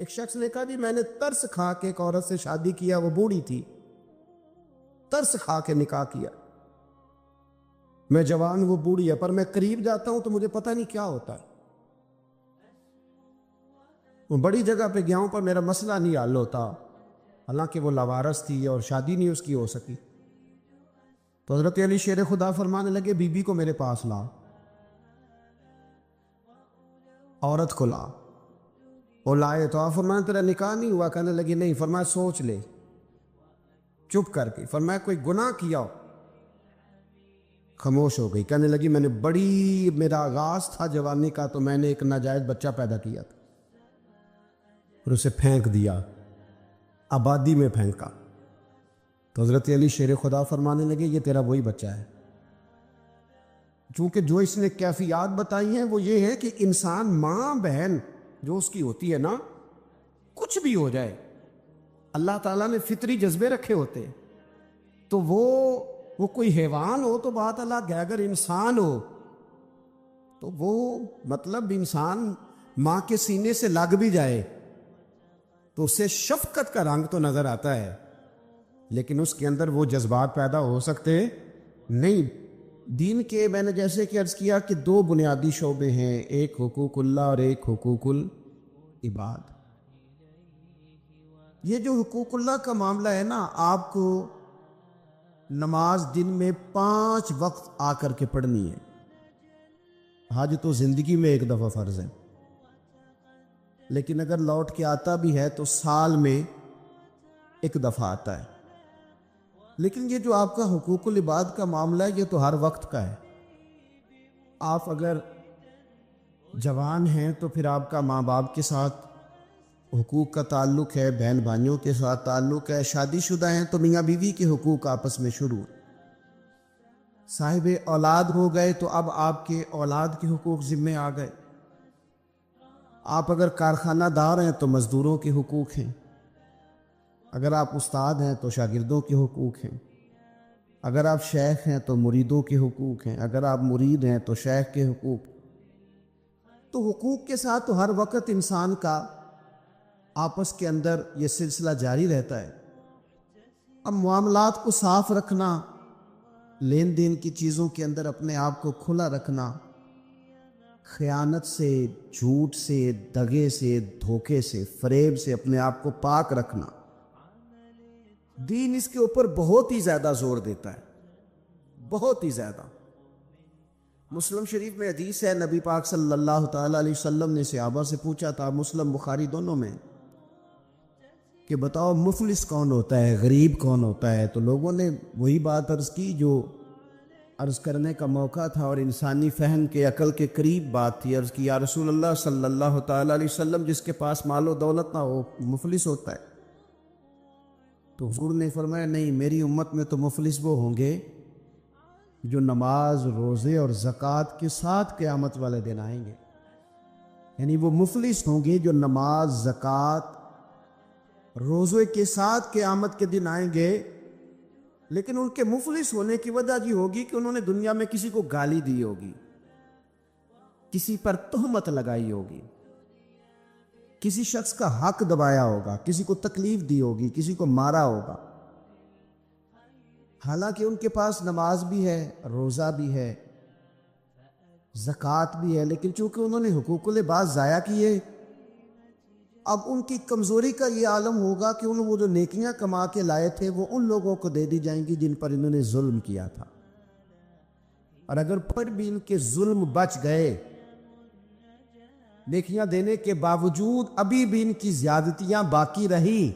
ایک شخص نے کہا جی میں نے ترس کھا کے ایک عورت سے شادی کیا، وہ بوڑھی تھی، ترس کھا کے نکاح کیا، میں جوان وہ بوڑھی ہے، پر میں قریب جاتا ہوں تو مجھے پتہ نہیں کیا ہوتا ہے، وہ بڑی جگہ پہ گیا ہوں پر میرا مسئلہ نہیں حل ہوتا، حالانکہ وہ لاوارث تھی اور شادی نہیں اس کی ہو سکی۔ تو حضرت علی شیر خدا فرمانے لگے بی بی کو میرے پاس لا، عورت کو لا، وہ لائے تو آپ فرمایا تیرا نکاح نہیں ہوا؟ کہنے لگی نہیں۔ فرمایا سوچ لے، چپ کر کے۔ فرمایا کوئی گناہ کیا ہو؟ خاموش ہو گئی۔ کہنے لگی میں نے میرا آغاز تھا جوانی کا تو میں نے ایک ناجائز بچہ پیدا کیا تھا اور اسے پھینک دیا، آبادی میں پھینکا۔ تو حضرت علی شیر خدا فرمانے لگے یہ تیرا وہی بچہ ہے۔ چونکہ جو اس نے کیفیات بتائی ہیں وہ یہ ہے کہ انسان ماں بہن جو اس کی ہوتی ہے نا، کچھ بھی ہو جائے، اللہ تعالیٰ نے فطری جذبے رکھے ہوتے ہیں، تو وہ کوئی حیوان ہو تو بات الگ ہے، اگر انسان ہو تو وہ مطلب انسان ماں کے سینے سے لگ بھی جائے تو اسے شفقت کا رنگ تو نظر آتا ہے، لیکن اس کے اندر وہ جذبات پیدا ہو سکتے نہیں۔ دین کے میں نے جیسے کہ عرض کیا کہ دو بنیادی شعبے ہیں، ایک حقوق اللہ اور ایک حقوق العباد۔ یہ جو حقوق اللہ کا معاملہ ہے نا، آپ کو نماز دن میں 5 وقت آ کر کے پڑھنی ہے۔ حج تو زندگی میں ایک دفعہ فرض ہے، لیکن اگر لوٹ کے آتا بھی ہے تو سال میں ایک دفعہ آتا ہے۔ لیکن یہ جو آپ کا حقوق العباد کا معاملہ ہے یہ تو ہر وقت کا ہے۔ آپ اگر جوان ہیں تو پھر آپ کا ماں باپ کے ساتھ حقوق کا تعلق ہے، بہن بھائیوں کے ساتھ تعلق ہے، شادی شدہ ہیں تو میاں بیوی کے حقوق آپس میں شروع ہیں، صاحب اولاد ہو گئے تو اب آپ کے اولاد کے حقوق ذمے آ گئے، آپ اگر کارخانہ دار ہیں تو مزدوروں کے حقوق ہیں، اگر آپ استاد ہیں تو شاگردوں کے حقوق ہیں، اگر آپ شیخ ہیں تو مریدوں کے حقوق ہیں، اگر آپ مرید ہیں تو شیخ کے حقوق۔ تو حقوق کے ساتھ تو ہر وقت انسان کا آپس کے اندر یہ سلسلہ جاری رہتا ہے۔ اب معاملات کو صاف رکھنا، لین دین کی چیزوں کے اندر اپنے آپ کو کھلا رکھنا، خیانت سے، جھوٹ سے، دغے سے، دھوکے سے، فریب سے اپنے آپ کو پاک رکھنا، دین اس کے اوپر بہت ہی زیادہ زور دیتا ہے، بہت ہی زیادہ۔ مسلم شریف میں حدیث ہے، نبی پاک صلی اللہ تعالیٰ علیہ وسلم نے صحابہ سے پوچھا تھا، مسلم بخاری دونوں میں، کہ بتاؤ مفلس کون ہوتا ہے، غریب کون ہوتا ہے؟ تو لوگوں نے وہی بات عرض کی جو عرض کرنے کا موقع تھا اور انسانی فہم کے عقل کے قریب بات تھی۔ عرض کی یا رسول اللہ صلی اللہ تعالیٰ علیہ وسلم جس کے پاس مال و دولت نہ ہو مفلس ہوتا ہے؟ تو حضور نے فرمایا نہیں، میری امت میں تو مفلس وہ ہوں گے جو نماز، روزے اور زکوٰۃ کے ساتھ قیامت والے دن آئیں گے، یعنی وہ مفلس ہوں گے جو نماز، زکوٰۃ، روزے کے ساتھ قیامت کے دن آئیں گے، لیکن ان کے مفلس ہونے کی وجہ یہ ہوگی کہ انہوں نے دنیا میں کسی کو گالی دی ہوگی، کسی پر تہمت لگائی ہوگی، کسی شخص کا حق دبایا ہوگا، کسی کو تکلیف دی ہوگی، کسی کو مارا ہوگا، حالانکہ ان کے پاس نماز بھی ہے، روزہ بھی ہے، زکوٰۃ بھی ہے، لیکن چونکہ انہوں نے حقوق العباد ضائع کیے، اب ان کی کمزوری کا یہ عالم ہوگا کہ وہ جو نیکیاں کما کے لائے تھے وہ ان لوگوں کو دے دی جائیں گی جن پر انہوں نے ظلم کیا تھا، اور اگر پھر بھی ان کے ظلم بچ گئے، نیکیاں دینے کے باوجود ابھی بھی ان کی زیادتیاں باقی رہی،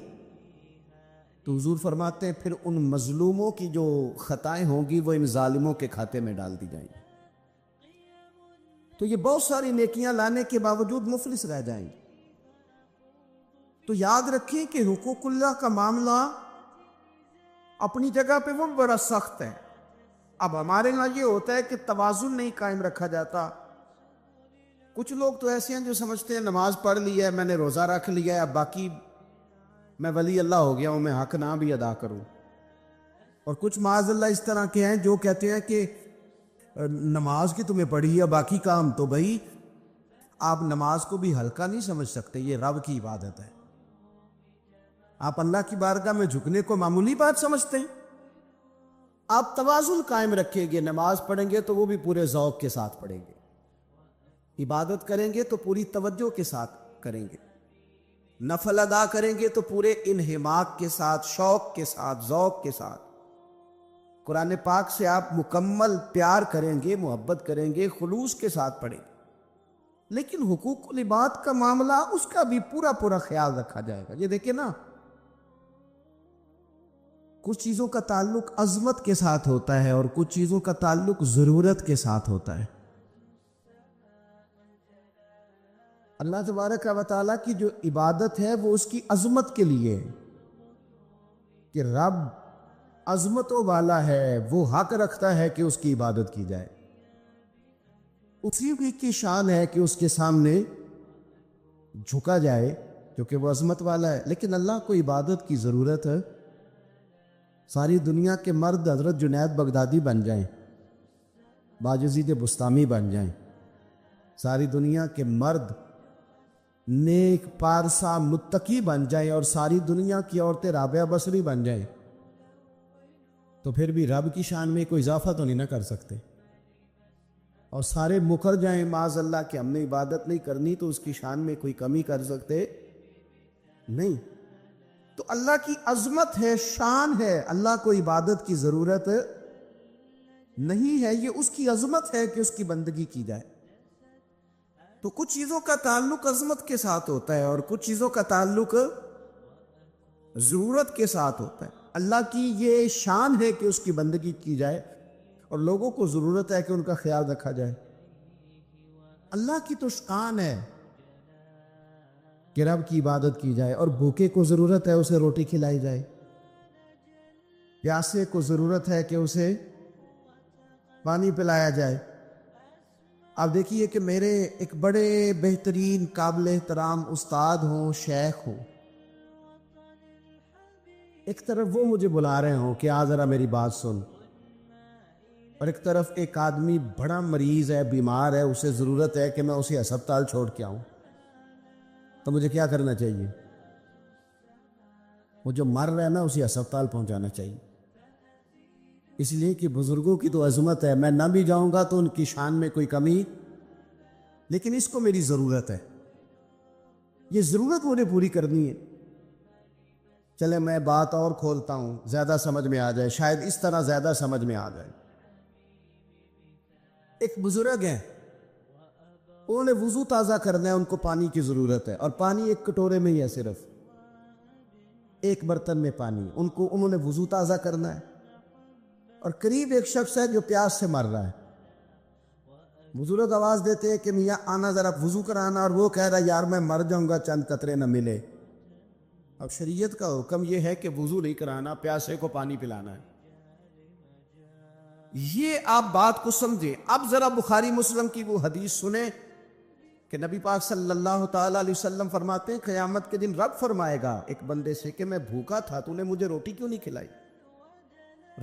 تو حضور فرماتے ہیں پھر ان مظلوموں کی جو خطائیں ہوں گی وہ ان ظالموں کے کھاتے میں ڈال دی جائیں گی۔ تو یہ بہت ساری نیکیاں لانے کے باوجود مفلس رہ جائیں گے۔ تو یاد رکھیں کہ حقوق اللہ کا معاملہ اپنی جگہ پہ وہ بڑا سخت ہے۔ اب ہمارے یہاں یہ ہوتا ہے کہ توازن نہیں قائم رکھا جاتا۔ کچھ لوگ تو ایسے ہیں جو سمجھتے ہیں نماز پڑھ لی ہے، میں نے روزہ رکھ لیا ہے، اب باقی میں ولی اللہ ہو گیا ہوں، میں حق نہ بھی ادا کروں۔ اور کچھ معاذ اللہ اس طرح کے ہیں جو کہتے ہیں کہ نماز کی تمہیں پڑھی ہے، باقی کام تو بھائی آپ نماز کو بھی ہلکا نہیں سمجھ سکتے، یہ رب کی عبادت ہے۔ آپ اللہ کی بارگاہ میں جھکنے کو معمولی بات سمجھتے ہیں؟ آپ توازن قائم رکھیں گے، نماز پڑھیں گے تو وہ بھی پورے ذوق کے ساتھ پڑھیں گے، عبادت کریں گے تو پوری توجہ کے ساتھ کریں گے، نفل ادا کریں گے تو پورے انہماک کے ساتھ، شوق کے ساتھ، ذوق کے ساتھ۔ قرآن پاک سے آپ مکمل پیار کریں گے، محبت کریں گے، خلوص کے ساتھ پڑھیں گے۔ لیکن حقوق العباد کا معاملہ، اس کا بھی پورا پورا خیال رکھا جائے گا۔ یہ دیکھیں نا، کچھ چیزوں کا تعلق عظمت کے ساتھ ہوتا ہے اور کچھ چیزوں کا تعلق ضرورت کے ساتھ ہوتا ہے۔ اللہ تبارک و تعالیٰ کی جو عبادت ہے وہ اس کی عظمت کے لیے ہے کہ رب عظمتوں والا ہے، وہ حق رکھتا ہے کہ اس کی عبادت کی جائے، اسی کی شان ہے کہ اس کے سامنے جھکا جائے کیونکہ وہ عظمت والا ہے۔ لیکن اللہ کو عبادت کی ضرورت ہے۔ ساری دنیا کے مرد حضرت جنید بغدادی بن جائیں، باجزید بستامی بن جائیں، ساری دنیا کے مرد نیک پارسا متقی بن جائیں اور ساری دنیا کی عورتیں رابعہ بصری بن جائیں، تو پھر بھی رب کی شان میں کوئی اضافہ تو نہیں نہ کر سکتے، اور سارے مکر جائیں معاذ اللہ کہ ہم نے عبادت نہیں کرنی، تو اس کی شان میں کوئی کمی کر سکتے نہیں۔ تو اللہ کی عظمت ہے، شان ہے، اللہ کو عبادت کی ضرورت نہیں ہے، یہ اس کی عظمت ہے کہ اس کی بندگی کی جائے۔ تو کچھ چیزوں کا تعلق عظمت کے ساتھ ہوتا ہے اور کچھ چیزوں کا تعلق ضرورت کے ساتھ ہوتا ہے۔ اللہ کی یہ شان ہے کہ اس کی بندگی کی جائے اور لوگوں کو ضرورت ہے کہ ان کا خیال رکھا جائے۔ اللہ کی تو شان ہے کہ رب کی عبادت کی جائے، اور بھوکے کو ضرورت ہے اسے روٹی کھلائی جائے، پیاسے کو ضرورت ہے کہ اسے پانی پلایا جائے۔ آپ دیکھیے کہ میرے ایک بڑے بہترین قابل احترام استاد ہوں، شیخ ہوں، ایک طرف وہ مجھے بلا رہے ہوں کہ آ ذرا میری بات سن، اور ایک طرف ایک آدمی بڑا مریض ہے، بیمار ہے، اسے ضرورت ہے کہ میں اسے ہسپتال چھوڑ کے آؤں، تو مجھے کیا کرنا چاہیے؟ وہ جو مر رہا ہے نا اسے ہسپتال پہنچانا چاہیے، اس لیے کہ بزرگوں کی تو عظمت ہے، میں نہ بھی جاؤں گا تو ان کی شان میں کوئی کمی، لیکن اس کو میری ضرورت ہے، یہ ضرورت مجھے پوری کرنی ہے۔ چلے میں بات اور کھولتا ہوں، زیادہ سمجھ میں آ جائے، شاید اس طرح زیادہ سمجھ میں آ جائے۔ ایک بزرگ ہیں، انہوں نے وضو تازہ کرنا ہے، ان کو پانی کی ضرورت ہے، اور پانی ایک کٹورے میں ہی ہے، صرف ایک برتن میں پانی، انہوں نے وضو تازہ کرنا ہے، اور قریب ایک شخص ہے جو پیاس سے مر رہا ہے۔ بزرگ آواز دیتے ہیں کہ میاں آنا ذرا وضو کرانا، اور وہ کہہ رہا ہے یار میں مر جاؤں گا چند قطرے نہ ملے۔ اب شریعت کا حکم یہ ہے کہ وضو نہیں کرانا، پیاسے کو پانی پلانا ہے۔ یہ آپ بات کو سمجھیں۔ اب ذرا بخاری مسلم کی وہ حدیث سنیں کہ نبی پاک صلی اللہ تعالیٰ علیہ وسلم فرماتے ہیں قیامت کے دن رب فرمائے گا ایک بندے سے کہ میں بھوکا تھا، تو نے مجھے روٹی کیوں نہیں کھلائی؟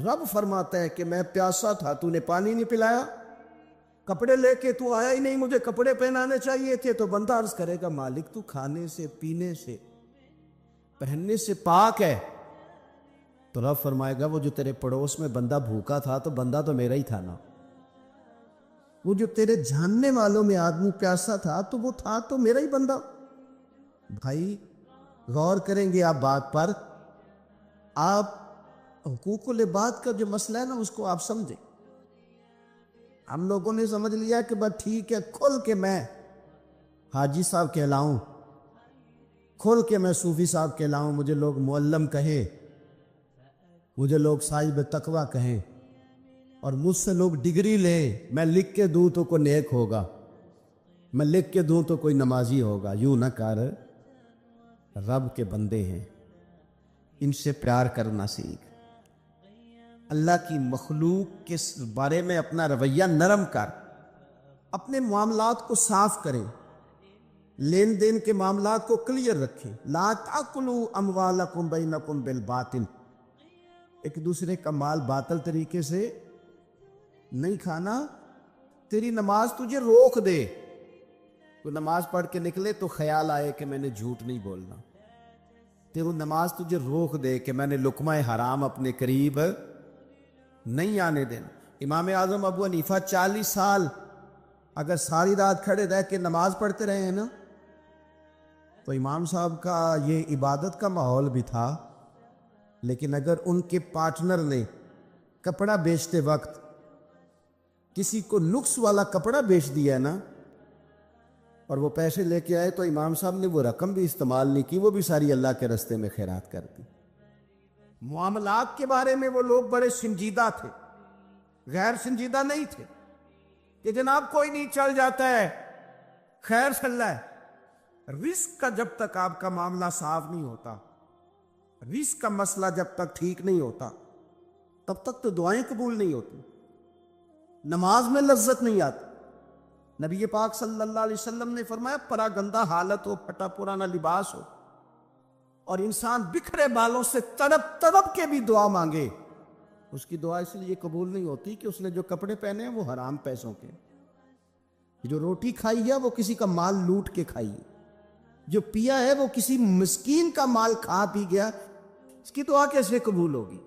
رب فرماتا ہے کہ میں پیاسا تھا، تو نے پانی نہیں پلایا، کپڑے لے کے تو آیا ہی نہیں، مجھے کپڑے پہنانے چاہیے تھے۔ تو بندہ عرض کرے گا مالک تو کھانے سے، پینے سے، پہننے سے پاک ہے۔ تو رب فرمائے گا وہ جو تیرے پڑوس میں بندہ بھوکا تھا تو بندہ تو میرا ہی تھا نا، وہ جو تیرے جاننے والوں میں آدمی پیاسا تھا تو وہ تھا تو میرا ہی بندہ۔ بھائی غور کریں گے آپ بات پر، آپ حقوق العباد کا جو مسئلہ ہے نا اس کو آپ سمجھیں۔ ہم لوگوں نے سمجھ لیا کہ بس ٹھیک ہے، کھل کے میں حاجی صاحب کہلاؤں، کھل کے میں صوفی صاحب کہلاؤں، مجھے لوگ معلم کہیں، مجھے لوگ صاحب تقویٰ کہیں، اور مجھ سے لوگ ڈگری لیں، میں لکھ کے دوں تو کوئی نیک ہوگا، میں لکھ کے دوں تو کوئی نمازی ہوگا۔ یوں نہ کر، رب کے بندے ہیں، ان سے پیار کرنا سیکھ، اللہ کی مخلوق کے بارے میں اپنا رویہ نرم کر، اپنے معاملات کو صاف کریں، لین دین کے معاملات کو کلیئر رکھیں۔ لا تاکلوا اموالکم بینکم بالباطل، ایک دوسرے کا مال باطل طریقے سے نہیں کھانا۔ تیری نماز تجھے روک دے، تو نماز پڑھ کے نکلے تو خیال آئے کہ میں نے جھوٹ نہیں بولنا، تو وہ نماز تجھے روک دے کہ میں نے لقمہ حرام اپنے قریب نہیں آنے دینا۔ امام اعظم ابو حنیفہ 40 سال اگر ساری رات کھڑے رہ کے نماز پڑھتے رہے ہیں نا، تو امام صاحب کا یہ عبادت کا ماحول بھی تھا، لیکن اگر ان کے پارٹنر نے کپڑا بیچتے وقت کسی کو نقص والا کپڑا بیچ دیا نا اور وہ پیسے لے کے آئے، تو امام صاحب نے وہ رقم بھی استعمال نہیں کی، وہ بھی ساری اللہ کے راستے میں خیرات کر دی۔ معاملات کے بارے میں وہ لوگ بڑے سنجیدہ تھے، غیر سنجیدہ نہیں تھے کہ جناب کوئی نہیں چل جاتا ہے، خیر چل رہا ہے۔ رزق کا جب تک آپ کا معاملہ صاف نہیں ہوتا، رزق کا مسئلہ جب تک ٹھیک نہیں ہوتا، تب تک تو دعائیں قبول نہیں ہوتی، نماز میں لذت نہیں آتی۔ نبی پاک صلی اللہ علیہ وسلم نے فرمایا پرا گندہ حالت ہو، پھٹا پرانا لباس ہو اور انسان بکھرے بالوں سے تڑپ تڑپ کے بھی دعا مانگے، اس کی دعا اس لیے قبول نہیں ہوتی کہ اس نے جو کپڑے پہنے ہیں وہ حرام پیسوں کے، جو روٹی کھائی ہے وہ کسی کا مال لوٹ کے کھائی ہے، جو پیا ہے وہ کسی مسکین کا مال کھا پی گیا، اس کی دعا کیسے قبول ہوگی؟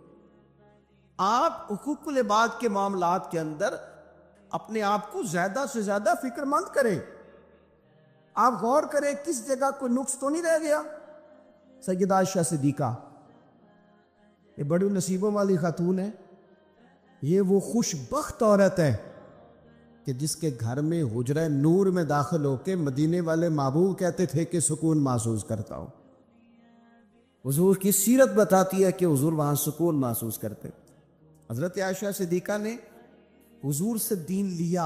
آپ حقوق العباد کے معاملات کے اندر اپنے آپ کو زیادہ سے زیادہ فکر مند کریں۔ آپ غور کریں کس جگہ کوئی نقص تو نہیں رہ گیا۔ سیدہ عائشہ صدیقہ یہ بڑی نصیبوں والی خاتون ہے، یہ وہ خوش بخت عورت ہے کہ جس کے گھر میں حجرہ نور میں داخل ہو کے مدینے والے محبوب کہتے تھے کہ سکون محسوس کرتا ہوں۔ حضور کی سیرت بتاتی ہے کہ حضور وہاں سکون محسوس کرتے۔ حضرت عائشہ صدیقہ نے حضور سے دین لیا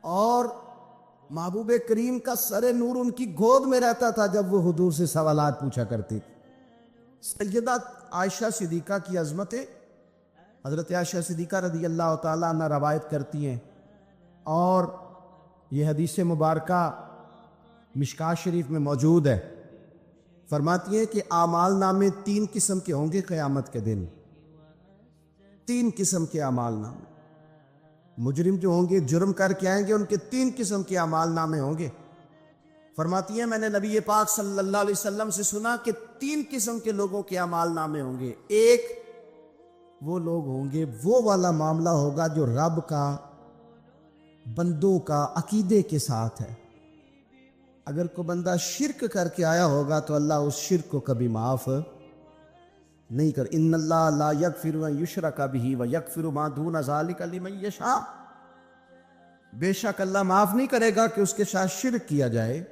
اور محبوب کریم کا سر نور ان کی گود میں رہتا تھا جب وہ حضور سے سوالات پوچھا کرتی۔ سیدہ عائشہ صدیقہ کی عظمت، حضرت عائشہ صدیقہ رضی اللہ تعالیٰ عنہ روایت کرتی ہیں، اور یہ حدیث مبارکہ مشکاۃ شریف میں موجود ہے۔ فرماتی ہیں کہ اعمال نامے 3 قسم کے ہوں گے قیامت کے دن، 3 قسم کے اعمال نامے۔ مجرم جو ہوں گے، جرم کر کے آئیں گے، ان کے 3 قسم کے اعمال نامے ہوں گے۔ فرماتی ہیں میں نے نبی پاک صلی اللہ علیہ وسلم سے سنا کہ 3 قسم کے لوگوں کے اعمال نامے ہوں گے۔ ایک وہ لوگ ہوں گے، وہ والا معاملہ ہوگا جو رب کا، بندوں کا عقیدے کے ساتھ ہے۔ اگر کوئی بندہ شرک کر کے آیا ہوگا تو اللہ اس شرک کو کبھی معاف نہیں کر۔ ان اللہ لا یغفر ان یشرک بہ ویغفر ما دون ذلک لمن یشاء، بے شک اللہ معاف نہیں کرے گا کہ اس کے ساتھ شرک کیا جائے،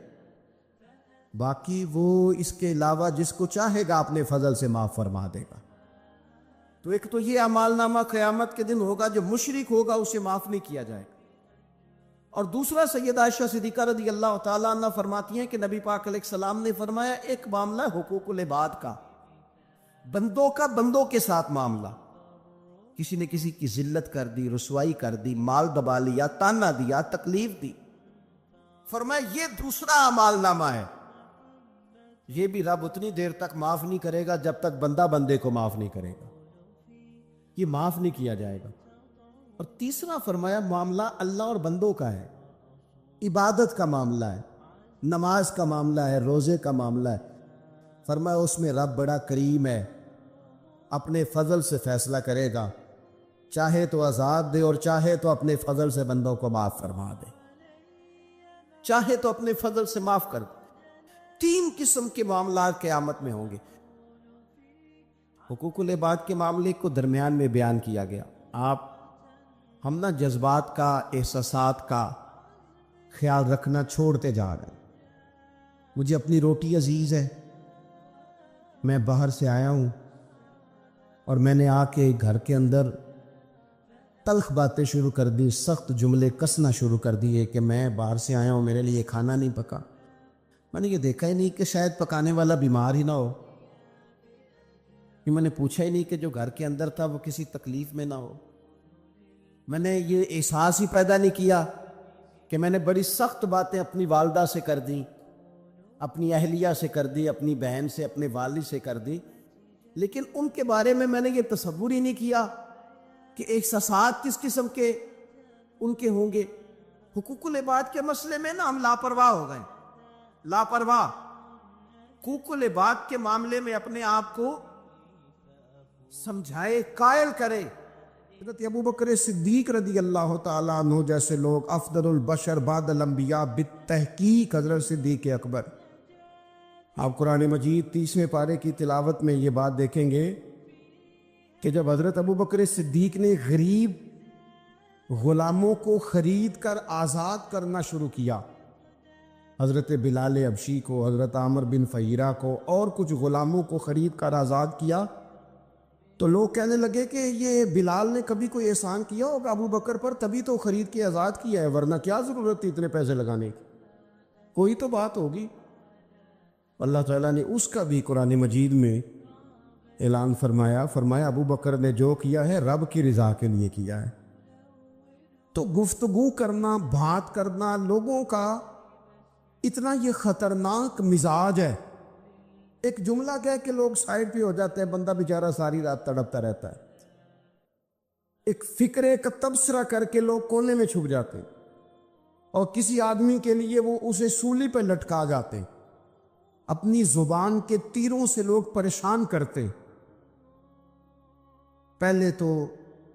باقی وہ اس کے علاوہ جس کو چاہے گا اپنے فضل سے معاف فرما دے گا۔ تو ایک تو یہ اعمال نامہ قیامت کے دن ہوگا، جو مشرک ہوگا اسے معاف نہیں کیا جائے گا۔ اور دوسرا سیدہ عائشہ صدیقہ رضی اللہ تعالیٰ عنہ فرماتی ہیں کہ نبی پاک علیہ السلام نے فرمایا ایک معاملہ ہے حقوق العباد کا، بندوں کا بندوں کے ساتھ معاملہ، کسی نے کسی کی ذلت کر دی، رسوائی کر دی، مال دبا لیا، تانا دیا، تکلیف دی، فرمایا یہ دوسرا اعمال نامہ ہے، یہ بھی رب اتنی دیر تک معاف نہیں کرے گا جب تک بندہ بندے کو معاف نہیں کرے گا، یہ معاف نہیں کیا جائے گا۔ اور تیسرا فرمایا معاملہ اللہ اور بندوں کا ہے، عبادت کا معاملہ ہے، نماز کا معاملہ ہے، روزے کا معاملہ ہے، فرمایا اس میں رب بڑا کریم ہے، اپنے فضل سے فیصلہ کرے گا، چاہے تو عذاب دے اور چاہے تو اپنے فضل سے بندوں کو معاف فرما دے، چاہے تو اپنے فضل سے معاف کر دے۔ 3 قسم کے معاملات قیامت میں ہوں گے۔ حقوق العباد کے معاملے کو درمیان میں بیان کیا گیا۔ ہم نہ جذبات کا، احساسات کا خیال رکھنا چھوڑتے جا رہے ہیں۔ مجھے اپنی روٹی عزیز ہے، میں باہر سے آیا ہوں اور میں نے آ کے گھر کے اندر تلخ باتیں شروع کر دی، سخت جملے کسنا شروع کر دیے کہ میں باہر سے آیا ہوں، میرے لیے کھانا نہیں پکا۔ میں نے یہ دیکھا ہی نہیں کہ شاید پکانے والا بیمار ہی نہ ہو، کہ میں نے پوچھا ہی نہیں کہ جو گھر کے اندر تھا وہ کسی تکلیف میں نہ ہو، میں نے یہ احساس ہی پیدا نہیں کیا کہ میں نے بڑی سخت باتیں اپنی والدہ سے کر دیں، اپنی اہلیہ سے کر دی، اپنی بہن سے، اپنے والد سے کر دی، لیکن ان کے بارے میں نے یہ تصور ہی نہیں کیا کہ احساسات کس قسم کے ان کے ہوں گے۔ حقوق العباد کے مسئلے میں نا ہم لاپرواہ ہو گئے، لاپرواہ۔ حقوق العباد کے معاملے میں اپنے آپ کو سمجھائے، قائل کرے۔ حضرت ابو بکر صدیق رضی اللہ تعالیٰ عنہ جیسے لوگ، افضل البشر بعد الانبیاء بالتحقیق حضرت صدیق اکبر، آپ قرآن مجید 30ویں پارے کی تلاوت میں یہ بات دیکھیں گے کہ جب حضرت ابو بکر صدیق نے غریب غلاموں کو خرید کر آزاد کرنا شروع کیا، حضرت بلال حبشی کو، حضرت عامر بن فہیرہ کو اور کچھ غلاموں کو خرید کر آزاد کیا، تو لوگ کہنے لگے کہ یہ بلال نے کبھی کوئی احسان کیا ہوگا ابو بکر پر، تبھی تو خرید کے آزاد کیا ہے، ورنہ کیا ضرورت تھی اتنے پیسے لگانے کی، کوئی تو بات ہوگی۔ اللہ تعالیٰ نے اس کا بھی قرآن مجید میں اعلان فرمایا ابو بکر نے جو کیا ہے رب کی رضا کے لیے کیا ہے۔ تو گفتگو کرنا، بات کرنا، لوگوں کا اتنا یہ خطرناک مزاج ہے، ایک جملہ کہہ کے لوگ سائڈ پہ ہو جاتے ہیں، بندہ بیچارہ ساری رات تڑپتا رہتا ہے، ایک فکرے کا تبصرہ کر کے لوگ کونے میں چھپ جاتے ہیں، اور کسی آدمی کے لیے وہ اسے سولی پہ لٹکا جاتے ہیں، اپنی زبان کے تیروں سے لوگ پریشان کرتے۔ پہلے تو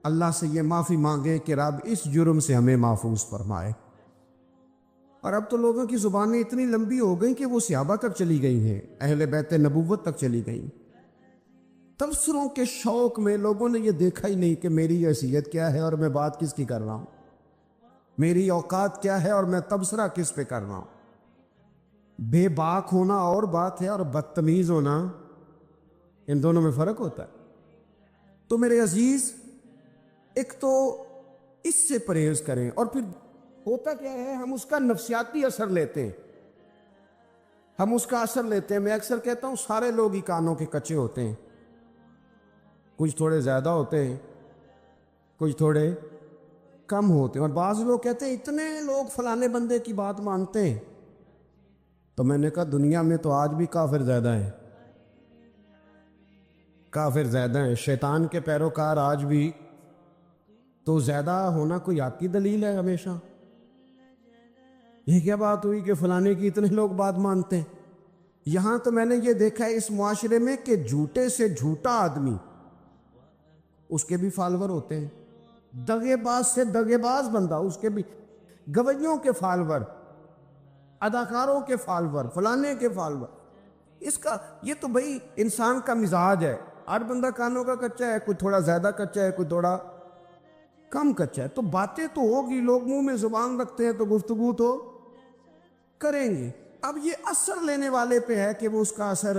اللہ سے یہ معافی مانگے کہ رب اس جرم سے ہمیں محفوظ فرمائے۔ اور اب تو لوگوں کی زبانیں اتنی لمبی ہو گئیں کہ وہ صحابہ تک چلی گئی ہیں، اہل بیت نبوت تک چلی گئیں۔ تبصروں کے شوق میں لوگوں نے یہ دیکھا ہی نہیں کہ میری حیثیت کیا ہے اور میں بات کس کی کر رہا ہوں، میری اوقات کیا ہے اور میں تبصرہ کس پہ کر رہا ہوں۔ بے باک ہونا اور بات ہے اور بدتمیز ہونا، ان دونوں میں فرق ہوتا ہے۔ تو میرے عزیز، ایک تو اس سے پرہیز کریں، اور پھر ہوتا کیا ہے، ہم اس کا نفسیاتی اثر لیتے ہیں، ہم اس کا اثر لیتے ہیں۔ میں اکثر کہتا ہوں سارے لوگ ہی کانوں کے کچے ہوتے ہیں، کچھ تھوڑے زیادہ ہوتے ہیں، کچھ تھوڑے کم ہوتے ہیں، اور بعض لوگ کہتے ہیں اتنے لوگ فلانے بندے کی بات مانتے ہیں۔ تو میں نے کہا دنیا میں تو آج بھی کافر زیادہ ہیں، کافر زیادہ ہیں، شیطان کے پیروکار آج بھی، تو زیادہ ہونا کوئی آپ کی دلیل ہے ہمیشہ؟ یہ کیا بات ہوئی کہ فلانے کی اتنے لوگ بات مانتے ہیں؟ یہاں تو میں نے یہ دیکھا ہے اس معاشرے میں کہ جھوٹے سے جھوٹا آدمی، اس کے بھی فالور ہوتے ہیں، دغے باز سے دغے باز بندہ، اس کے بھی، گویوں کے فالور، اداکاروں کے فالور، فلانے کے فالور۔ اس کا یہ تو بھئی انسان کا مزاج ہے، ہر بندہ کانوں کا کچا ہے، کوئی تھوڑا زیادہ کچا ہے، کوئی تھوڑا کم کچا ہے، تو باتیں تو ہوگی، لوگ منہ میں زبان رکھتے ہیں تو گفتگو تو کریں گے۔ اب یہ اثر لینے والے پہ ہے کہ وہ اس کا اثر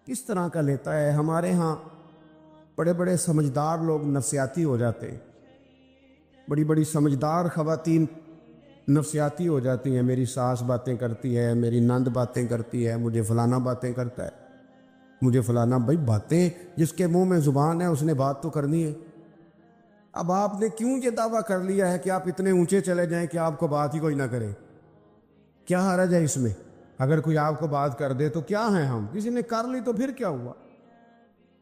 کس طرح کا لیتا ہے۔ ہمارے ہاں بڑے بڑے سمجھدار لوگ نفسیاتی ہو جاتے ہیں، بڑی بڑی سمجھدار خواتین نفسیاتی ہو جاتی ہیں، میری ساس باتیں کرتی ہے، میری نند باتیں کرتی ہے، مجھے فلانا باتیں کرتا ہے، مجھے فلانا۔ بھائی باتیں، جس کے منہ میں زبان ہے اس نے بات تو کرنی ہے۔ اب آپ نے کیوں یہ دعویٰ کر لیا ہے کہ آپ اتنے اونچے چلے جائیں کہ آپ کو بات ہی کوئی نہ کرے؟ کیا حرج ہے اس میں؟ اگر کوئی آپ کو بات کر دے تو کیا ہیں ہم، کسی نے کر لی تو پھر کیا ہوا؟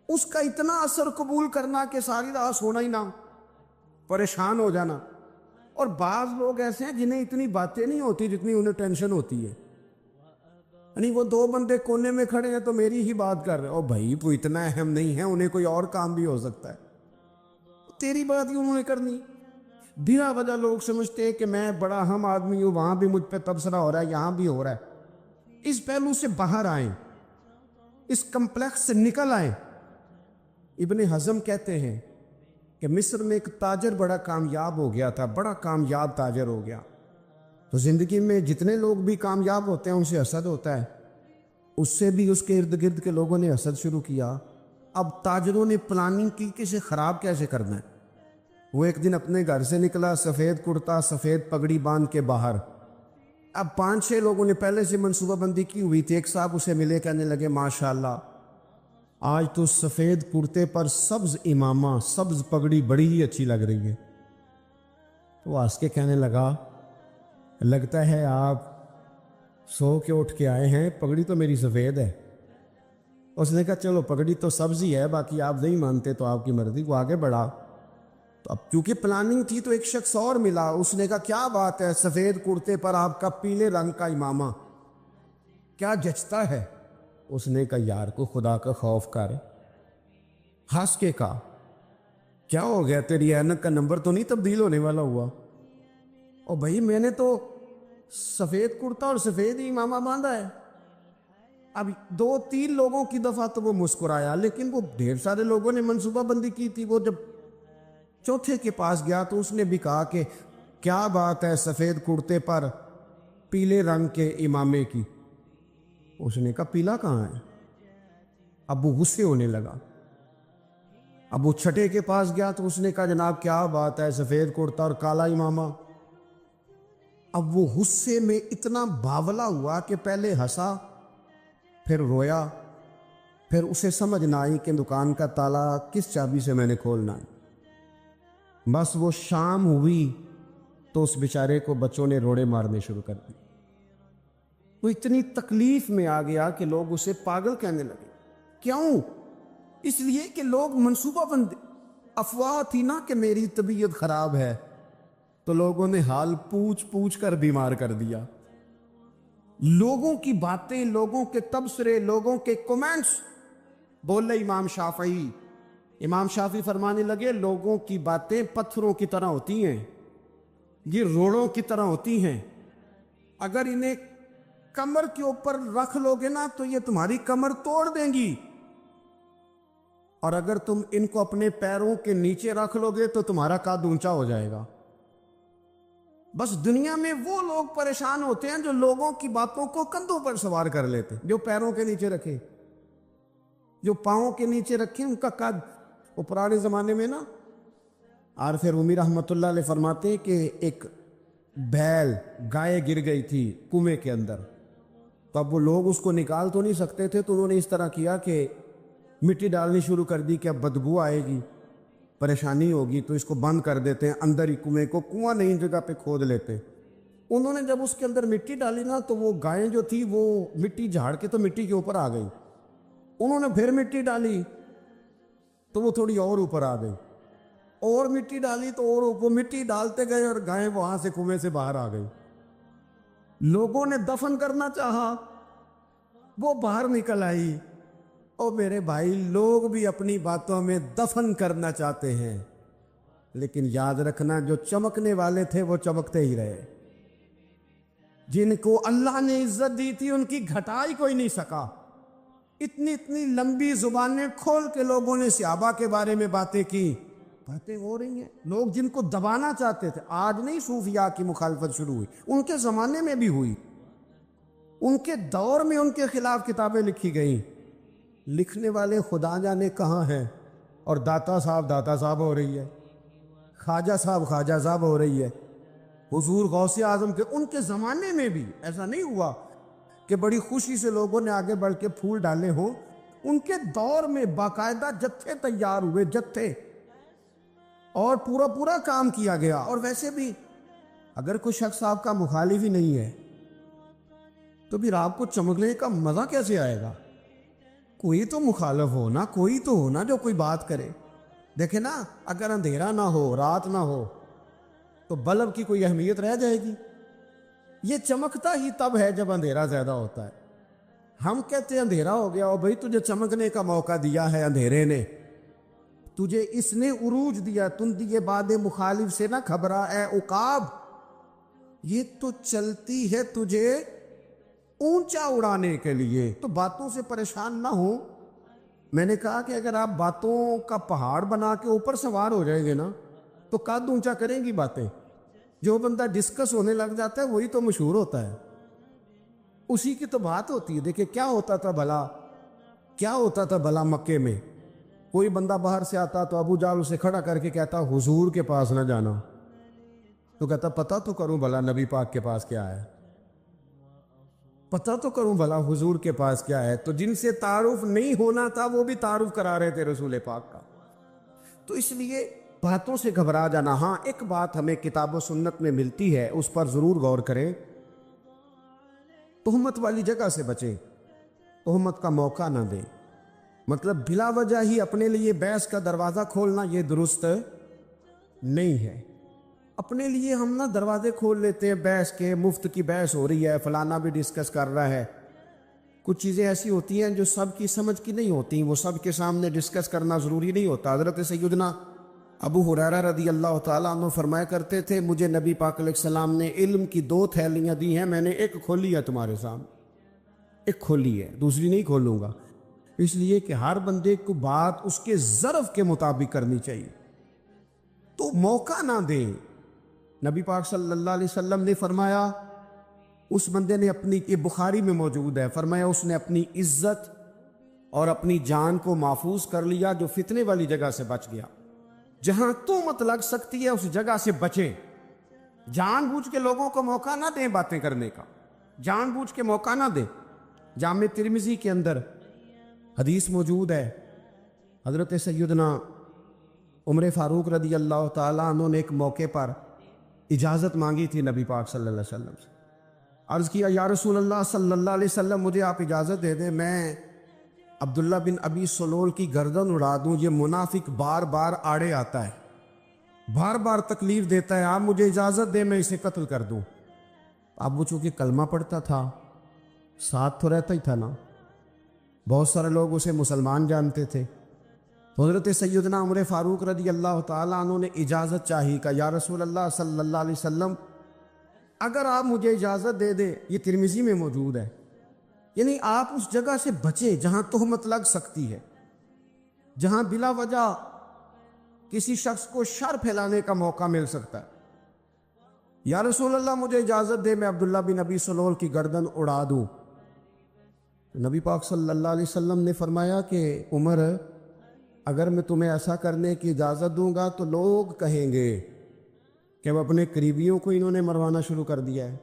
اس کا اتنا اثر قبول کرنا کہ ساری رات سونا ہی نہ، پریشان ہو جانا۔ اور بعض لوگ ایسے ہیں جنہیں اتنی باتیں نہیں ہوتی جتنی انہیں ٹینشن ہوتی ہے، یعنی وہ دو بندے کونے میں کھڑے ہیں تو میری ہی بات کر رہے ہیں، او بھائی وہ اتنا اہم نہیں ہے، انہیں کوئی اور کام بھی ہو سکتا ہے، تیری بات ہی انہوں نے کرنی۔ بلا وجہ لوگ سمجھتے ہیں کہ میں بڑا اہم آدمی ہوں، وہاں بھی مجھ پہ تبصرہ ہو رہا ہے، یہاں بھی ہو رہا ہے۔ اس پہلو سے باہر آئیں، اس کمپلیکس سے نکل آئیں۔ ابن حزم کہتے ہیں کہ مصر میں ایک تاجر بڑا کامیاب ہو گیا تھا، بڑا کامیاب تاجر ہو گیا، تو زندگی میں جتنے لوگ بھی کامیاب ہوتے ہیں ان سے حسد ہوتا ہے، اس سے بھی اس کے ارد گرد کے لوگوں نے حسد شروع کیا۔ اب تاجروں نے پلاننگ کی کہ اسے خراب کیسے کرنا ہے۔ وہ ایک دن اپنے گھر سے نکلا، سفید کرتا، سفید پگڑی باندھ کے باہر۔ اب 5-6 لوگوں نے پہلے سے منصوبہ بندی کی ہوئی تھی، ایک صاحب اسے ملے، کہنے لگے ماشاءاللہ آج تو سفید کرتے پر سبز امامہ، سبز پگڑی بڑی ہی اچھی لگ رہی ہے۔ تو ہنس کے کہنے لگا لگتا ہے آپ سو کے اٹھ کے آئے ہیں، پگڑی تو میری سفید ہے۔ اس نے کہا چلو پگڑی تو سبز ہی ہے، باقی آپ نہیں مانتے تو آپ کی مرضی۔ وہ آگے بڑھا، تو اب کیونکہ پلاننگ تھی تو ایک شخص اور ملا، اس نے کہا کیا بات ہے، سفید کرتے پر آپ کا پیلے رنگ کا امامہ کیا جچتا ہے۔ اس نے کہا یار کو خدا کا خوف کر. ہنس کے کہا کیا ہو گیا, تیری اینک کا نمبر تو نہیں تبدیل ہونے والا ہوا؟ اور بھائی میں نے تو سفید کرتا اور سفید ہی امامہ باندھا ہے. اب 2-3 لوگوں کی دفعہ تو وہ مسکرایا, لیکن وہ ڈھیر سارے لوگوں نے منصوبہ بندی کی تھی. وہ جب چوتھے کے پاس گیا تو اس نے بھی کہا کہ کیا بات ہے سفید کرتے پر پیلے رنگ کے امامے کی؟ اس نے کہا پیلا کہاں ہے؟ اب وہ غصے ہونے لگا. اب وہ چھٹے کے پاس گیا تو اس نے کہا جناب کیا بات ہے سفید کرتا اور کالا امامہ؟ اب وہ غصے میں اتنا باولا ہوا کہ پہلے ہنسا پھر رویا, پھر اسے سمجھ نہ آئی کہ دکان کا تالا کس چابی سے میں نے کھولنا ہے. بس وہ شام ہوئی تو اس بیچارے کو بچوں نے روڑے مارنے شروع کر دی. وہ اتنی تکلیف میں آ گیا کہ لوگ اسے پاگل کہنے لگے. کیوں؟ اس لیے کہ لوگ منصوبہ بندی, افواہ تھی نا کہ میری طبیعت خراب ہے, تو لوگوں نے حال پوچھ پوچھ کر بیمار کر دیا. لوگوں کی باتیں, لوگوں کے تبصرے, لوگوں کے کومنٹس. بولے امام شافعی, امام شافعی فرمانے لگے لوگوں کی باتیں پتھروں کی طرح ہوتی ہیں, یہ روڑوں کی طرح ہوتی ہیں. اگر انہیں کمر کے اوپر رکھ لو گے نا تو یہ تمہاری کمر توڑ دیں گی, اور اگر تم ان کو اپنے پیروں کے نیچے رکھ لو گے تو تمہارا قد اونچا ہو جائے گا. بس دنیا میں وہ لوگ پریشان ہوتے ہیں جو لوگوں کی باتوں کو کندھوں پر سوار کر لیتے, جو پیروں کے نیچے رکھے, جو پاؤں کے نیچے رکھے ان کا قد. وہ پرانے زمانے میں نا عارف رومی رحمۃ اللہ علیہ فرماتے ہیں کہ ایک بیل گائے گر گئی تھی کنویں کے اندر, تو اب وہ لوگ اس کو نکال تو نہیں سکتے تھے, تو انہوں نے اس طرح کیا کہ مٹی ڈالنی شروع کر دی کہ اب بدبو آئے گی, پریشانی ہوگی, تو اس کو بند کر دیتے ہیں اندر ہی کنویں کو, کنواں نئی جگہ پہ کھود لیتے. انہوں نے جب اس کے اندر مٹی ڈالی نا تو وہ گائیں جو تھی وہ مٹی جھاڑ کے تو مٹی کے اوپر آ گئی. انہوں نے پھر مٹی ڈالی تو وہ تھوڑی اور اوپر آ گئی, اور مٹی ڈالی تو اور وہ مٹی ڈالتے گئے اور گائیں وہاں سے کنویں سے باہر آ گئی. لوگوں نے دفن کرنا چاہا, وہ باہر نکل آئی. اور میرے بھائی لوگ بھی اپنی باتوں میں دفن کرنا چاہتے ہیں, لیکن یاد رکھنا جو چمکنے والے تھے وہ چمکتے ہی رہے. جن کو اللہ نے عزت دی تھی ان کی گھٹائی کوئی نہیں سکا. اتنی اتنی لمبی زبانیں کھول کے لوگوں نے صحابہ کے بارے میں باتیں کی, باتیں ہو رہی ہیں. لوگ جن کو دبانا چاہتے تھے, آج نہیں صوفیاء کی مخالفت شروع ہوئی, ان کے زمانے میں بھی ہوئی, ان کے دور میں ان کے خلاف کتابیں لکھی گئیں. لکھنے والے خدا جانے کہاں ہیں, اور داتا صاحب ہو رہی ہے, خواجہ صاحب ہو رہی ہے. حضور غوث اعظم کے ان کے زمانے میں بھی ایسا نہیں ہوا کہ بڑی خوشی سے لوگوں نے آگے بڑھ کے پھول ڈالے ہوں. ان کے دور میں باقاعدہ جتھے تیار ہوئے, جتھے, اور پورا کام کیا گیا. اور ویسے بھی اگر کوئی شخص آپ کا مخالف ہی نہیں ہے تو پھر آپ کو چمکنے کا مزہ کیسے آئے گا؟ کوئی تو مخالف ہو نا, کوئی تو ہو نا جو کوئی بات کرے. دیکھیں نا, اگر اندھیرا نہ ہو, رات نہ ہو, تو بلب کی کوئی اہمیت رہ جائے گی؟ یہ چمکتا ہی تب ہے جب اندھیرا زیادہ ہوتا ہے. ہم کہتے ہیں اندھیرا ہو گیا, اور بھائی تجھے چمکنے کا موقع دیا ہے اندھیرے نے, تجھے اس نے عروج دیا. تم دیے باد مخالف سے نہ خبرا اے عقاب, یہ تو چلتی ہے تجھے اونچا اڑانے کے لیے. تو باتوں سے پریشان نہ ہو. میں نے کہا کہ اگر آپ باتوں کا پہاڑ بنا کے اوپر سوار ہو جائیں گے نا تو قد اونچا کریں گی باتیں. جو بندہ ڈسکس ہونے لگ جاتا ہے وہی تو مشہور ہوتا ہے, اسی کی تو بات ہوتی ہے. دیکھیں کیا ہوتا تھا بھلا مکے میں کوئی بندہ باہر سے آتا تو ابو جال اسے کھڑا کر کے کہتا حضور کے پاس نہ جانا, تو کہتا پتہ تو کروں بھلا نبی پاک کے پاس کیا ہے, پتہ تو کروں بھلا حضور کے پاس کیا ہے. تو جن سے تعارف نہیں ہونا تھا وہ بھی تعارف کرا رہے تھے رسول پاک کا. تو اس لیے باتوں سے گھبرا جانا. ہاں ایک بات ہمیں کتاب و سنت میں ملتی ہے, اس پر ضرور غور کریں. تہمت والی جگہ سے بچیں, تہمت کا موقع نہ دیں. مطلب بلا وجہ ہی اپنے لیے بحث کا دروازہ کھولنا یہ درست نہیں ہے. اپنے لیے ہم نہ دروازے کھول لیتے ہیں بحث کے, مفت کی بحث ہو رہی ہے, فلانا بھی ڈسکس کر رہا ہے, کچھ چیزیں ایسی ہوتی ہیں جو سب کی سمجھ کی نہیں ہوتی، وہ سب کے سامنے ڈسکس کرنا ضروری نہیں ہوتا۔ حضرت سیدنا ابو ہریرہ رضی اللہ تعالیٰ عنہ فرمایا کرتے تھے، مجھے نبی پاک علیہ السلام نے علم کی 2 تھیلیاں دی ہیں، میں نے ایک کھولی ہے تمہارے سامنے، ایک کھولی ہے، دوسری نہیں کھولوں گا، اس لیے کہ ہر بندے کو بات اس کے ظرف کے مطابق کرنی چاہیے، تو موقع نہ دیں۔ نبی پاک صلی اللہ علیہ وسلم نے فرمایا، اس بندے نے اپنی، یہ بخاری میں موجود ہے، فرمایا اس نے اپنی عزت اور اپنی جان کو محفوظ کر لیا جو فتنے والی جگہ سے بچ گیا۔ جہاں تہمت لگ سکتی ہے اس جگہ سے بچیں، جان بوجھ کے لوگوں کو موقع نہ دیں باتیں کرنے کا، جان بوجھ کے موقع نہ دیں۔ جامع ترمذی کے اندر حدیث موجود ہے، حضرت سیدنا عمر فاروق رضی اللہ تعالیٰ عنہ نے ایک موقع پر اجازت مانگی تھی نبی پاک صلی اللہ علیہ وسلم سے، عرض کیا یا رسول اللہ صلی اللہ علیہ وسلم مجھے آپ اجازت دے دیں، میں عبداللہ بن ابی سلول کی گردن اڑا دوں، یہ منافق بار بار آڑے آتا ہے، بار بار تکلیف دیتا ہے، آپ مجھے اجازت دیں میں اسے قتل کر دوں۔ اب وہ چونکہ کلمہ پڑھتا تھا، ساتھ تو رہتا ہی تھا نا، بہت سارے لوگ اسے مسلمان جانتے تھے، تو حضرت سیدنا عمر فاروق رضی اللہ تعالیٰ عنہ نے اجازت چاہی، کہ یا رسول اللہ صلی اللہ علیہ وسلم اگر آپ مجھے اجازت دے دیں، یہ ترمذی میں موجود ہے، یعنی آپ اس جگہ سے بچیں جہاں تہمت لگ سکتی ہے، جہاں بلا وجہ کسی شخص کو شر پھیلانے کا موقع مل سکتا ہے۔ یا رسول اللہ مجھے اجازت دے میں عبداللہ بن ابی سلول کی گردن اڑا دوں۔ نبی پاک صلی اللہ علیہ وسلم نے فرمایا کہ عمر اگر میں تمہیں ایسا کرنے کی اجازت دوں گا تو لوگ کہیں گے کہ وہ اپنے قریبیوں کو انہوں نے مروانا شروع کر دیا ہے،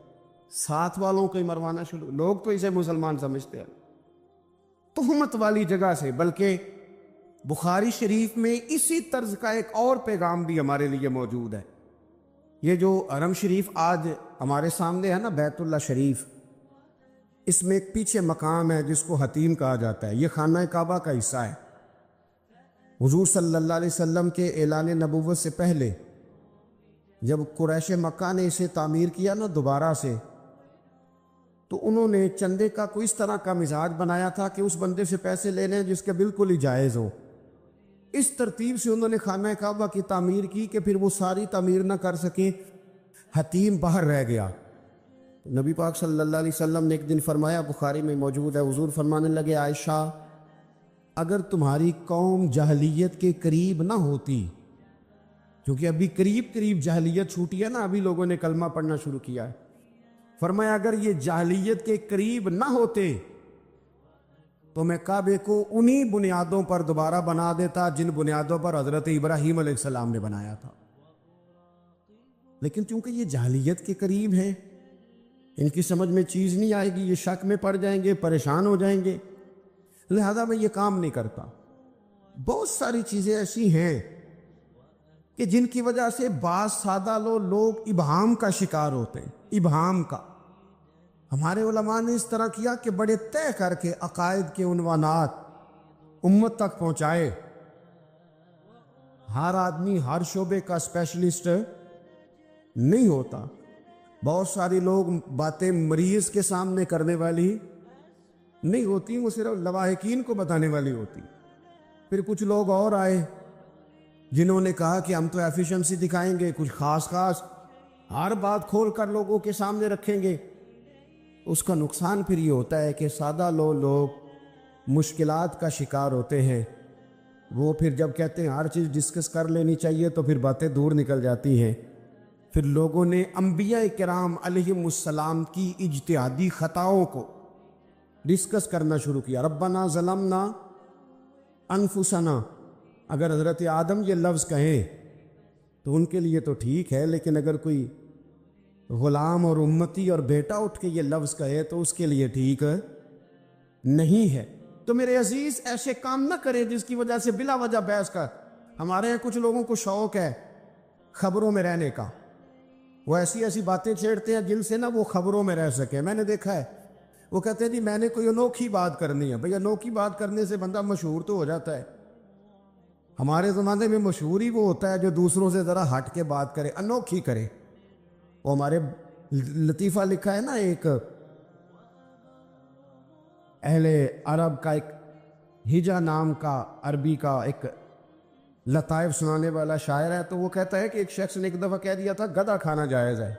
ساتھ والوں کو ہی مروانا شروع، لوگ تو اسے مسلمان سمجھتے ہیں، تہمت والی جگہ سے۔ بلکہ بخاری شریف میں اسی طرز کا ایک اور پیغام بھی ہمارے لیے موجود ہے۔ یہ جو حرم شریف آج ہمارے سامنے ہے نا، بیت اللہ شریف، اس میں ایک پیچھے مقام ہے جس کو حتیم کہا جاتا ہے، یہ خانہ کعبہ کا حصہ ہے۔ حضور صلی اللہ علیہ وسلم کے اعلان نبوت سے پہلے جب قریش مکہ نے اسے تعمیر کیا نا دوبارہ سے، تو انہوں نے چندے کا کوئی اس طرح کا مزاج بنایا تھا کہ اس بندے سے پیسے لے لیں جس کے بالکل ہی جائز ہو۔ اس ترتیب سے انہوں نے خانہ کعبہ کی تعمیر کی کہ پھر وہ ساری تعمیر نہ کر سکیں، حتیم باہر رہ گیا۔ نبی پاک صلی اللہ علیہ وسلم نے ایک دن فرمایا، بخاری میں موجود ہے، حضور فرمانے لگے، عائشہ اگر تمہاری قوم جاہلیت کے قریب نہ ہوتی، کیونکہ ابھی قریب جاہلیت چھوٹی ہے نا، ابھی لوگوں نے کلمہ پڑھنا شروع کیا ہے، فرمایا اگر یہ جاہلیت کے قریب نہ ہوتے تو میں کعبے کو انہی بنیادوں پر دوبارہ بنا دیتا جن بنیادوں پر حضرت ابراہیم علیہ السلام نے بنایا تھا۔ لیکن چونکہ یہ جاہلیت کے قریب ہیں، ان کی سمجھ میں چیز نہیں آئے گی، یہ شک میں پڑ جائیں گے، پریشان ہو جائیں گے، لہذا میں یہ کام نہیں کرتا۔ بہت ساری چیزیں ایسی ہیں کہ جن کی وجہ سے بعض سادہ لوگ ابہام کا شکار ہوتے ہیں، ابہام کا۔ ہمارے علماء نے اس طرح کیا کہ بڑے طے کر کے عقائد کے عنوانات امت تک پہنچائے۔ ہر آدمی ہر شعبے کا اسپیشلسٹ نہیں ہوتا، بہت سارے لوگ باتیں مریض کے سامنے کرنے والی نہیں ہوتی، وہ صرف لواحقین کو بتانے والی ہوتی۔ پھر کچھ لوگ اور آئے جنہوں نے کہا کہ ہم تو ایفیشنسی دکھائیں گے، کچھ خاص ہر بات کھول کر لوگوں کے سامنے رکھیں گے۔ اس کا نقصان پھر یہ ہوتا ہے کہ سادہ لوگ مشکلات کا شکار ہوتے ہیں، وہ پھر جب کہتے ہیں ہر چیز ڈسکس کر لینی چاہیے تو پھر باتیں دور نکل جاتی ہیں۔ پھر لوگوں نے انبیاء کرام علیہم السلام کی اجتہادی خطاؤں کو ڈسکس کرنا شروع کیا۔ ربنا ظلمنا انفسنا، اگر حضرت آدم یہ لفظ کہیں تو ان کے لیے تو ٹھیک ہے، لیکن اگر کوئی غلام اور امتی اور بیٹا اٹھ کے یہ لفظ کہے تو اس کے لیے ٹھیک نہیں ہے۔ تو میرے عزیز ایسے کام نہ کریں جس کی وجہ سے بلا وجہ بحث کا۔ ہمارے یہاں کچھ لوگوں کو شوق ہے خبروں میں رہنے کا، وہ ایسی باتیں چھیڑتے ہیں جن سے نا وہ خبروں میں رہ سکے۔ میں نے دیکھا ہے وہ کہتے ہیں جی میں نے کوئی انوکھی بات کرنی ہے۔ بھئی انوکھی بات کرنے سے بندہ مشہور تو ہو جاتا ہے۔ ہمارے زمانے میں مشہور ہی وہ ہوتا ہے جو دوسروں سے ذرا ہٹ کے بات کرے، انوکھی کرے۔ وہ ہمارے لطیفہ لکھا ہے نا ایک، اہل عرب کا ایک ہجا نام کا عربی کا ایک لطائف سنانے والا شاعر ہے، تو وہ کہتا ہے کہ ایک شخص نے ایک دفعہ کہہ دیا تھا گدھا کھانا جائز ہے.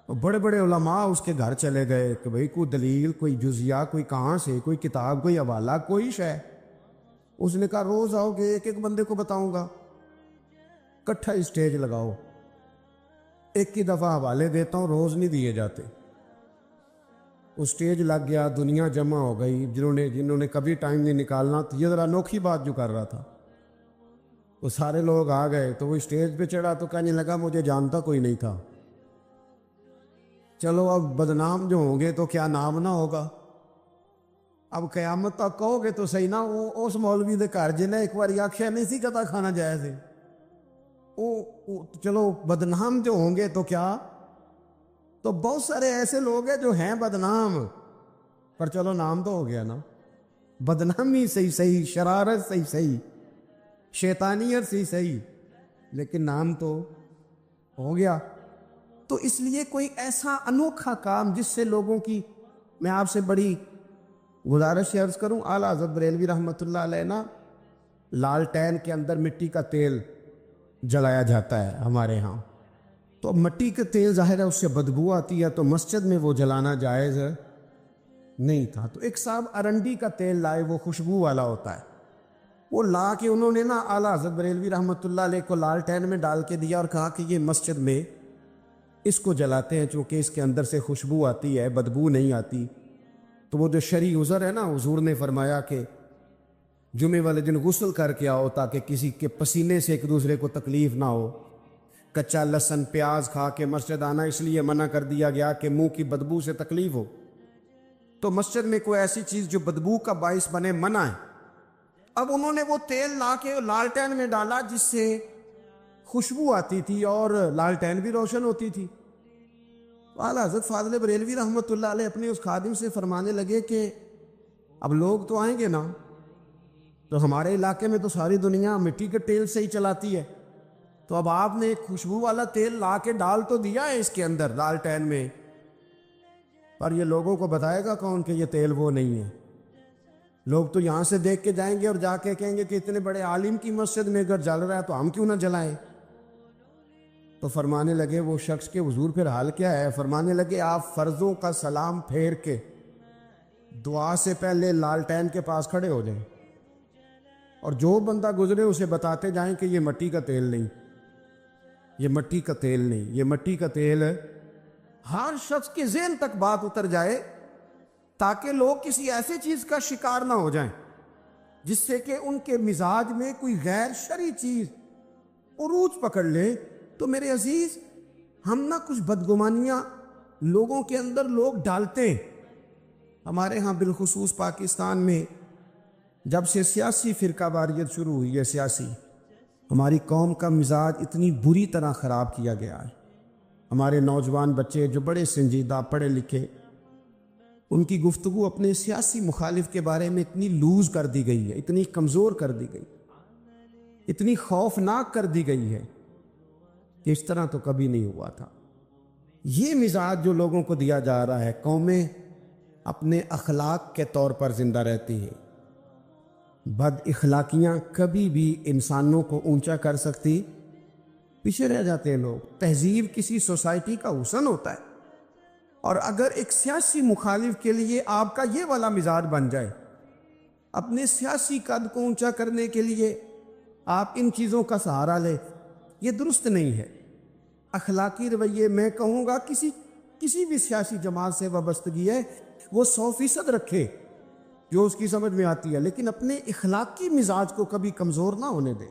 بڑے بڑے علماء اس کے گھر چلے گئے کہ بھئی کوئی دلیل، کوئی جزیہ، کوئی کہاں سے، کوئی کتاب، کوئی حوالہ، کوئی شے. اس نے کہا روز آؤ گے ایک ایک بندے کو بتاؤں گا، کٹھا اسٹیج لگاؤ، ایک ہی دفعہ حوالے دیتا ہوں، روز نہیں دیے جاتے. وہ سٹیج لگ گیا، دنیا جمع ہو گئی، جنہوں نے کبھی ٹائم نہیں نکالنا. تو یہ ذرا انوکھی بات جو کر رہا تھا، وہ سارے لوگ آ گئے. تو وہ سٹیج پہ چڑھا تو کہنے لگا مجھے جانتا کوئی نہیں تھا. چلو اب بدنام جو ہوں گے تو کیا نام نہ ہوگا. اب قیامت تک کہو گے تو صحیح نا، وہ اس مولوی دے گھر جنہیں ایک بار آخیا نہیں سی گدھا کھانا جائز ہے، چلو بدنام جو ہوں گے تو کیا. تو بہت سارے ایسے لوگ ہیں جو ہیں بدنام، پر چلو نام تو ہو گیا نا. بدنامی صحیح، شرارت صحیح، شیطانیت صحیح، لیکن نام تو ہو گیا. تو اس لیے کوئی ایسا انوکھا کام جس سے لوگوں کی، میں آپ سے بڑی گزارش عرض کروں، اعلیٰ حضرت بریلوی رحمۃ اللہ علیہ نا لالٹین کے اندر مٹی کا تیل جلایا جاتا ہے ہمارے ہاں. تو مٹی کا تیل ظاہر ہے اس سے بدبو آتی ہے، تو مسجد میں وہ جلانا جائز نہیں تھا. تو ایک صاحب ارنڈی کا تیل لائے، وہ خوشبو والا ہوتا ہے، وہ لا کے انہوں نے نا اعلیٰ حضرت بریلوی رحمۃ اللہ علیہ کو لالٹین میں ڈال کے دیا اور کہا کہ یہ مسجد میں اس کو جلاتے ہیں چونکہ اس کے اندر سے خوشبو آتی ہے، بدبو نہیں آتی. تو وہ جو شرعی عذر ہے نا، حضور نے فرمایا کہ جمعے والے دن غسل کر کے آؤ تاکہ کسی کے پسینے سے ایک دوسرے کو تکلیف نہ ہو. کچا لہسن پیاز کھا کے مسجد آنا اس لیے منع کر دیا گیا کہ منہ کی بدبو سے تکلیف ہو. تو مسجد میں کوئی ایسی چیز جو بدبو کا باعث بنے منع ہے. اب انہوں نے وہ تیل لا کے لالٹین میں ڈالا جس سے خوشبو آتی تھی اور لالٹین بھی روشن ہوتی تھی. اعلیٰ حضرت فاضل بریلوی رحمۃ اللہ علیہ اپنے اس خادم سے فرمانے لگے کہ اب لوگ تو آئیں گے نا، تو ہمارے علاقے میں تو ساری دنیا مٹی کے تیل سے ہی چلاتی ہے، تو اب آپ نے ایک خوشبو والا تیل لا کے ڈال تو دیا ہے اس کے اندر لالٹین میں، پر یہ لوگوں کو بتائے گا کون کہ یہ تیل وہ نہیں ہے. لوگ تو یہاں سے دیکھ کے جائیں گے اور جا کے کہیں گے کہ اتنے بڑے عالم کی مسجد میں اگر جل رہا ہے تو ہم کیوں نہ جلائیں. تو فرمانے لگے وہ شخص کے حضور پھر حال کیا ہے؟ فرمانے لگے آپ فرضوں کا سلام پھیر کے دعا سے پہلے لالٹین کے پاس کھڑے ہو جائیں اور جو بندہ گزرے اسے بتاتے جائیں کہ یہ مٹی کا تیل نہیں، یہ مٹی کا تیل نہیں، یہ مٹی کا تیل. ہر شخص کے ذہن تک بات اتر جائے تاکہ لوگ کسی ایسی چیز کا شکار نہ ہو جائیں جس سے کہ ان کے مزاج میں کوئی غیر شرعی چیز عروج پکڑ لے. تو میرے عزیز، ہم نہ کچھ بدگمانیاں لوگوں کے اندر لوگ ڈالتے ہیں. ہمارے ہاں بالخصوص پاکستان میں جب سے سیاسی فرقہ واریت شروع ہوئی ہے، سیاسی، ہماری قوم کا مزاج اتنی بری طرح خراب کیا گیا ہے. ہمارے نوجوان بچے جو بڑے سنجیدہ پڑھے لکھے، ان کی گفتگو اپنے سیاسی مخالف کے بارے میں اتنی لوز کر دی گئی ہے، اتنی کمزور کر دی گئی، اتنی خوفناک کر دی گئی ہے کہ اس طرح تو کبھی نہیں ہوا تھا. یہ مزاج جو لوگوں کو دیا جا رہا ہے، قومیں اپنے اخلاق کے طور پر زندہ رہتی ہیں. بد اخلاقیاں کبھی بھی انسانوں کو اونچا کر سکتی، پیچھے رہ جاتے ہیں لوگ. تہذیب کسی سوسائٹی کا حسن ہوتا ہے، اور اگر ایک سیاسی مخالف کے لیے آپ کا یہ والا مزاج بن جائے، اپنے سیاسی قد کو اونچا کرنے کے لیے آپ ان چیزوں کا سہارا لیں، یہ درست نہیں ہے. اخلاقی رویے میں کہوں گا کسی بھی سیاسی جماعت سے وابستگی ہے وہ 100% رکھے جو اس کی سمجھ میں آتی ہے، لیکن اپنے اخلاقی مزاج کو کبھی کمزور نہ ہونے دے.